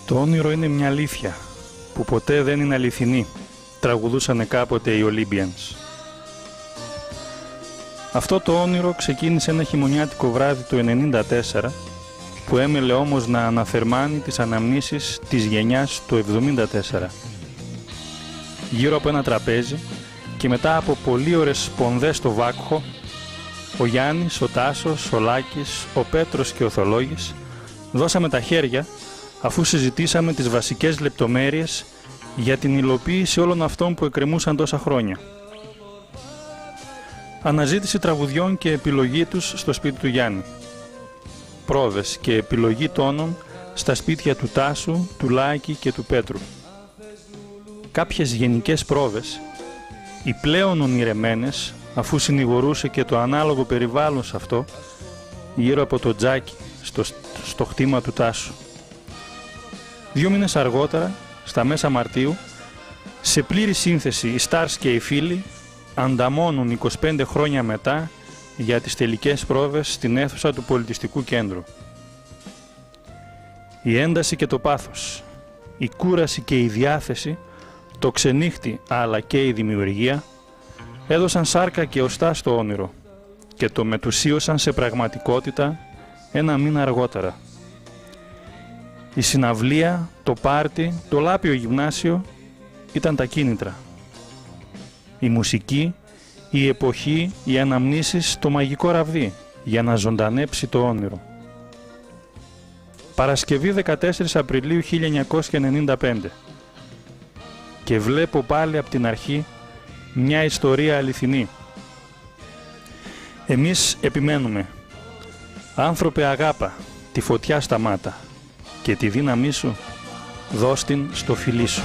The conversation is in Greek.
Το όνειρο είναι μια αλήθεια που ποτέ δεν είναι αληθινή, τραγουδούσανε κάποτε οι Olympians. Αυτό το όνειρο ξεκίνησε ένα χειμωνιάτικο βράδυ του 1994, που έμελε όμως να αναθερμάνει τις αναμνήσεις της γενιάς του 1974. Γύρω από ένα τραπέζι και μετά από πολύ ώρες σπονδές στο Βάκχο, ο Γιάννης, ο Τάσος, ο Λάκης, ο Πέτρος και ο Θολόγης δώσαμε τα χέρια αφού συζητήσαμε τις βασικές λεπτομέρειες για την υλοποίηση όλων αυτών που εκκρεμούσαν τόσα χρόνια. Αναζήτηση τραγουδιών και επιλογή τους στο σπίτι του Γιάννη. Πρόβες και επιλογή τόνων στα σπίτια του Τάσου, του Λάκη και του Πέτρου. Κάποιες γενικές πρόβες, οι πλέον ονειρεμένες, αφού συνηγορούσε και το ανάλογο περιβάλλον σε αυτό, γύρω από το τζάκι, στο χτήμα του Τάσου. 2 μήνες αργότερα, στα μέσα Μαρτίου, σε πλήρη σύνθεση οι Stars και οι φίλοι ανταμώνουν 25 χρόνια μετά για τις τελικές πρόβες στην αίθουσα του Πολιτιστικού Κέντρου. Η ένταση και το πάθος, η κούραση και η διάθεση, το ξενύχτη αλλά και η δημιουργία έδωσαν σάρκα και οστά στο όνειρο και το μετουσίωσαν σε πραγματικότητα 1 μήνα αργότερα. Η συναυλία, το πάρτι, το Λάπιο γυμνάσιο ήταν τα κίνητρα. Η μουσική, η εποχή, οι αναμνήσεις, το μαγικό ραβδί για να ζωντανέψει το όνειρο. Παρασκευή 14 Απριλίου 1995 και βλέπω πάλι από την αρχή μια ιστορία αληθινή. Εμείς επιμένουμε. Άνθρωπε αγάπα, τη φωτιά στα μάτα και τη δύναμή σου δώσ' την στο φιλί σου.